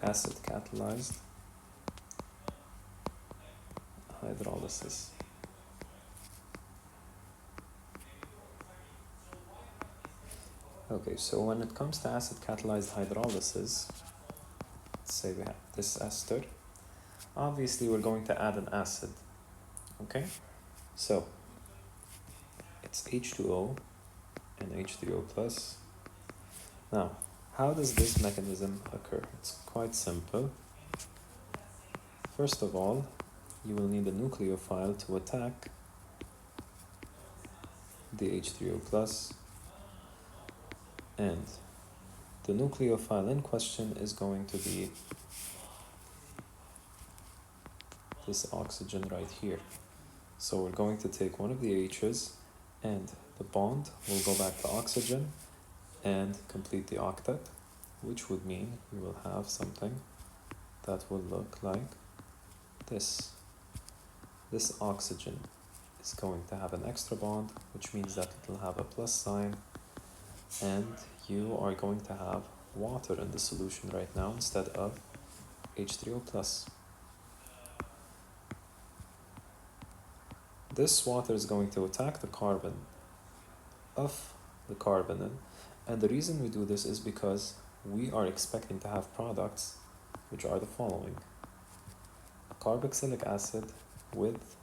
acid catalyzed hydrolysis. Okay, so when it comes to acid catalyzed hydrolysis, let's say we have this ester. Obviously, we're going to add an acid. Okay, so it's H2O and H3O plus. Now, how does this mechanism occur? It's quite simple. First of all, you will need a nucleophile to attack the H3O plus, and the nucleophile in question is going to be this oxygen right here. So we're going to take one of the H's, and the bond will go back to oxygen and complete the octet, which would mean we will have something that will look like this. This oxygen is going to have an extra bond, which means that it will have a plus sign, and you are going to have water in the solution right now instead of H3O plus. This water is going to attack the carbon of the carbonyl, and the reason we do this is because we are expecting to have products which are the following: a carboxylic acid with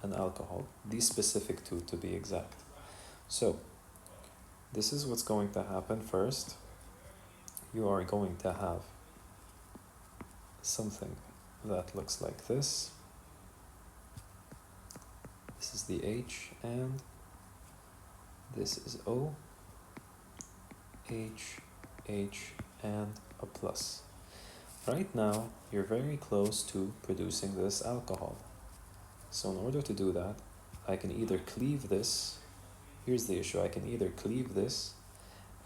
an alcohol, these specific two to be exact. So this is what's going to happen first. You are going to have something that looks like this. This is the H, and this is O, H, and a plus. Right now, you're very close to producing this alcohol. So in order to do that, I can either cleave this. Here's the issue. I can either cleave this,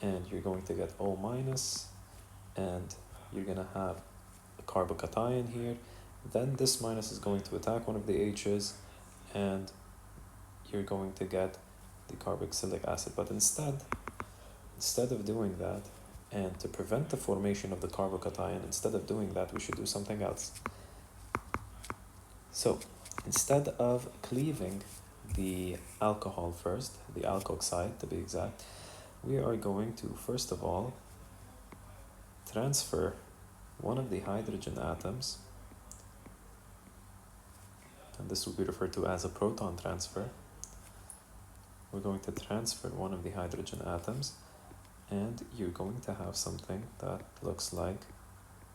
and you're going to get O minus, and you're going to have a carbocation here. Then this minus is going to attack one of the H's, and you're going to get the carboxylic acid. But instead of doing that, and to prevent the formation of the carbocation, instead of doing that, we should do something else. So instead of cleaving the alcohol first, the alkoxide to be exact, we are going to first of all transfer one of the hydrogen atoms, and this will be referred to as a proton transfer. We're going to transfer one of the hydrogen atoms, and you're going to have something that looks like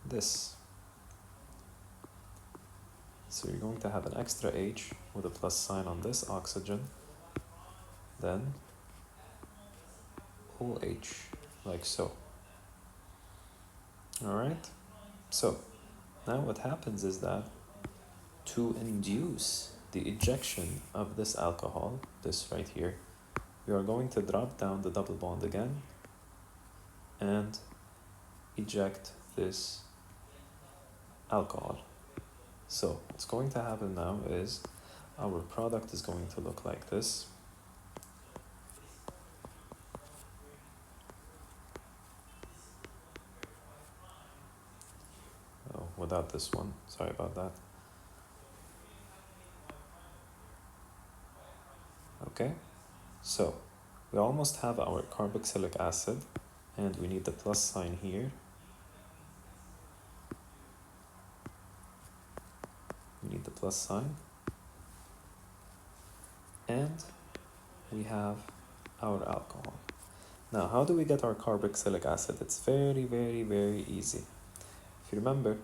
this. So you're going to have an extra H with a plus sign on this oxygen, then OH, like so. Alright, so now what happens is that to induce the ejection of this alcohol, this right here, we are going to drop down the double bond again and eject this alcohol. So what's going to happen now is our product is going to look like this. Oh, without this one, sorry about that. Okay, so we almost have our carboxylic acid, and we need the plus sign here. We need the plus sign. And we have our alcohol. Now, how do we get our carboxylic acid? It's very, very, very easy. If you remember,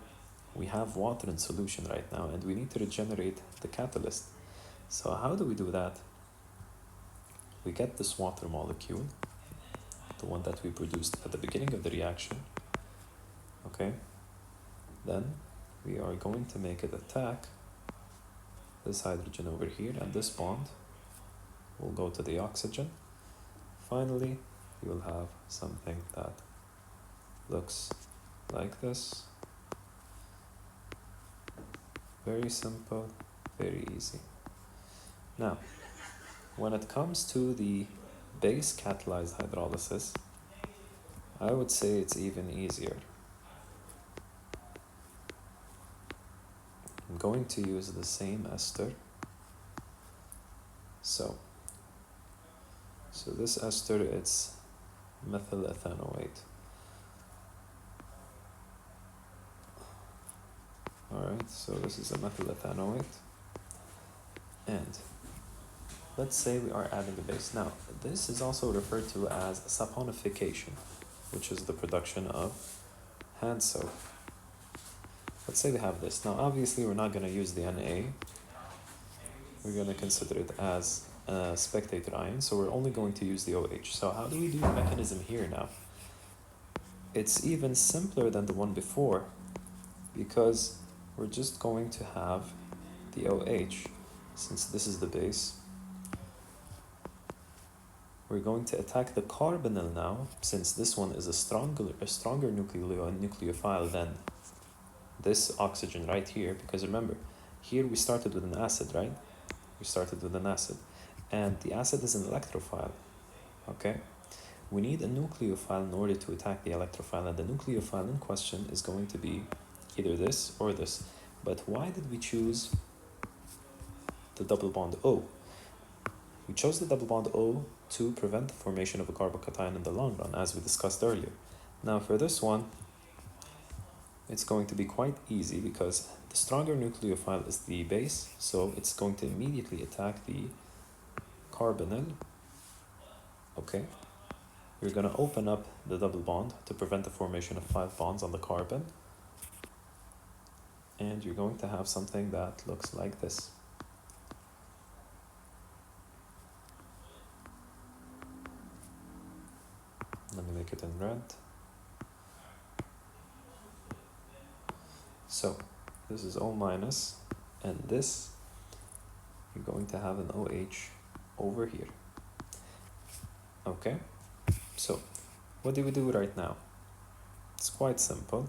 we have water in solution right now, and we need to regenerate the catalyst. So how do we do that? We get this water molecule, the one that we produced at the beginning of the reaction, okay? Then we are going to make it attack this hydrogen over here, and this bond will go to the oxygen. Finally, you will have something that looks like this. Very simple, very easy. Now, when it comes to the base catalyzed hydrolysis, I would say it's even easier. I'm going to use the same ester. So this ester, it's methyl ethanoate. Alright, so this is a methyl ethanoate. And let's say we are adding a base. Now, this is also referred to as saponification, which is the production of hand soap. Let's say we have this. Now, obviously, we're not going to use the Na. We're going to consider it as a spectator ion, so we're only going to use the OH. So how do we do the mechanism here now? It's even simpler than the one before, because we're just going to have the OH. Since this is the base, we're going to attack the carbonyl now, since this one is a stronger nucleophile than this oxygen right here, because remember, here we started with an acid, right? We started with an acid, and the acid is an electrophile, okay? We need a nucleophile in order to attack the electrophile, and the nucleophile in question is going to be either this or this. But why did we choose the double bond O? We chose the double bond O to prevent the formation of a carbocation in the long run, as we discussed earlier. Now for this one, it's going to be quite easy because the stronger nucleophile is the base, so it's going to immediately attack the carbonyl. Okay, you're going to open up the double bond to prevent the formation of 5 bonds on the carbon, and you're going to have something that looks like this. Let me make it in red. So this is O minus, and this, you're going to have an OH over here. Okay, so what do we do right now? It's quite simple.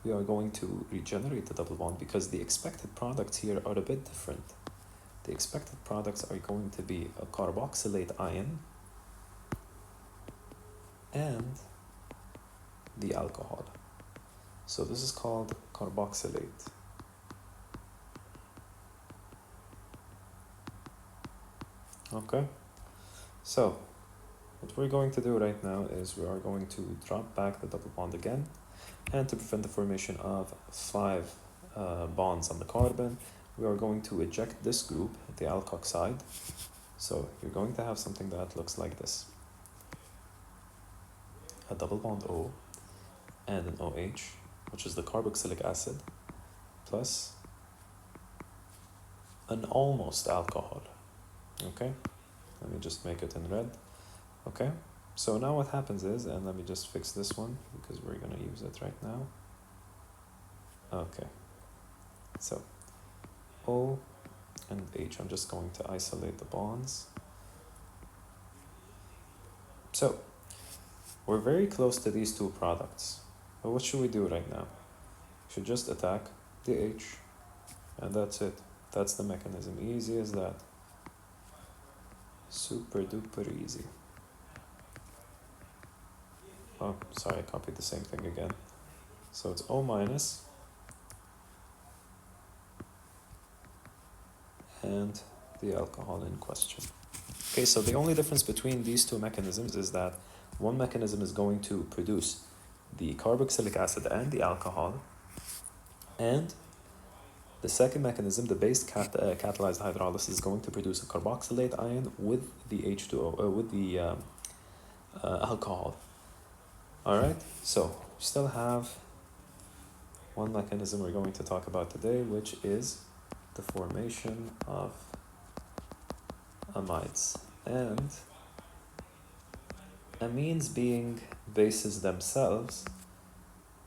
We are going to regenerate the double bond because the expected products here are a bit different. The expected products are going to be a carboxylate ion and the alcohol. So this is called carboxylate. Okay, so what we're going to do right now is we are going to drop back the double bond again, and to prevent the formation of 5 bonds on the carbon, we are going to eject this group, the alkoxide. So you're going to have something that looks like this. A double bond O and an OH, which is the carboxylic acid, plus an almost alcohol. Okay, let me just make it in red. Okay, so now what happens is, and let me just fix this one because we're going to use it right now. Okay, so O and H, I'm just going to isolate the bonds. So we're very close to these two products, but what should we do right now? We should just attack the H, and that's it. That's the mechanism, easy as that. Super duper easy. Oh, sorry, I copied the same thing again. So it's O minus and the alcohol in question. Okay, so the only difference between these two mechanisms is that one mechanism is going to produce the carboxylic acid and the alcohol, and the second mechanism, the base catalyzed hydrolysis, is going to produce a carboxylate ion with the H2O, with the alcohol. All right, so we still have one mechanism we're going to talk about today, which is the formation of amides. And amines being bases themselves,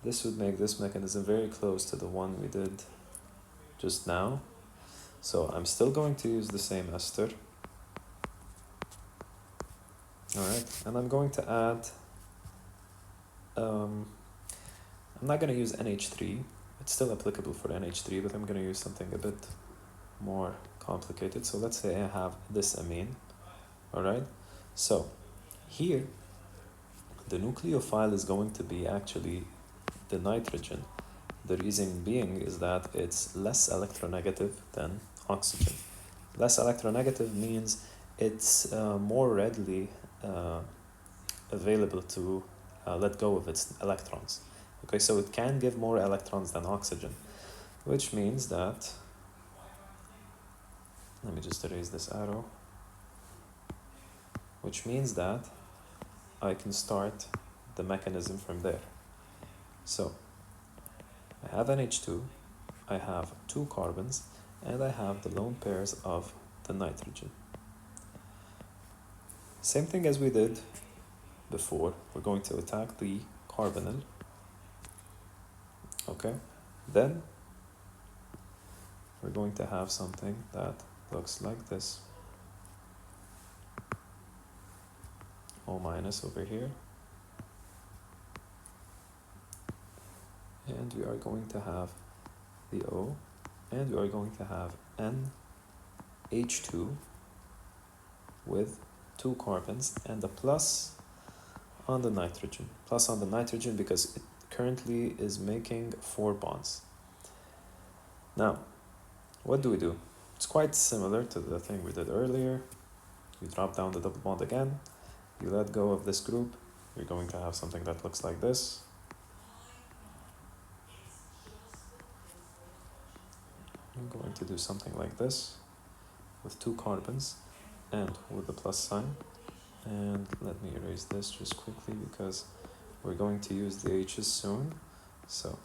this would make this mechanism very close to the one we did just now. So I'm still going to use the same ester. Alright, and I'm going to add, I'm not going to use NH3, it's still applicable for NH3, but I'm going to use something a bit more complicated. So let's say I have this amine, alright? So here, the nucleophile is going to be actually the nitrogen, The reason being is that it's less electronegative than oxygen. Less electronegative means it's more readily available to let go of its electrons. Okay, so it can give more electrons than oxygen, which means that, let me just erase this arrow, which means that I can start the mechanism from there. So I have NH2, I have 2 carbons, and I have the lone pairs of the nitrogen. Same thing as we did before, we're going to attack the carbonyl. Okay, then we're going to have something that looks like this. O minus over here. And we are going to have the O, and we are going to have NH2 with 2 carbons and a plus on the nitrogen. Plus on the nitrogen because it currently is making 4 bonds. Now, what do we do? It's quite similar to the thing we did earlier. You drop down the double bond again, you let go of this group, you're going to have something that looks like this. I'm going to do something like this with 2 carbons and with the plus sign. And let me erase this just quickly because we're going to use the H's soon. So,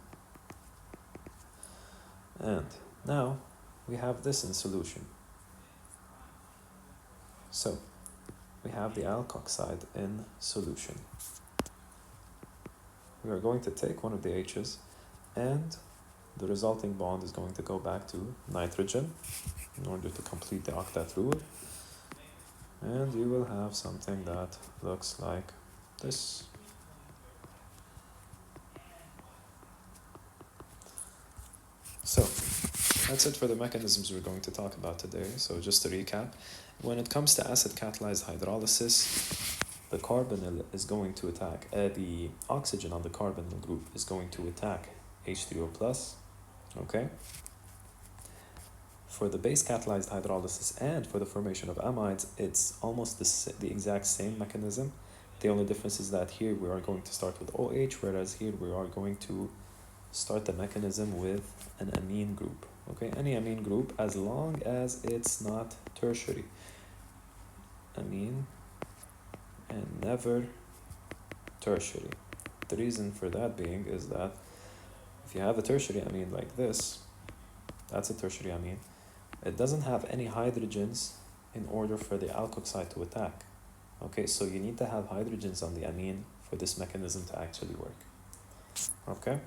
and now we have this in solution. So we have the alkoxide in solution. We are going to take one of the H's and the resulting bond is going to go back to nitrogen in order to complete the octet rule. And you will have something that looks like this. So that's it for the mechanisms we're going to talk about today. So just to recap, when it comes to acid catalyzed hydrolysis, the carbonyl is going to attack, the oxygen on the carbonyl group is going to attack H3O+, okay? For the base catalyzed hydrolysis and for the formation of amides, it's almost the exact same mechanism. The only difference is that here we are going to start with OH, whereas here we are going to start the mechanism with an amine group. Okay, any amine group as long as it's not tertiary. Amine and never tertiary. The reason for that being is that if you have a tertiary amine like this, that's a tertiary amine, it doesn't have any hydrogens in order for the alkoxide to attack. Okay, so you need to have hydrogens on the amine for this mechanism to actually work. Okay?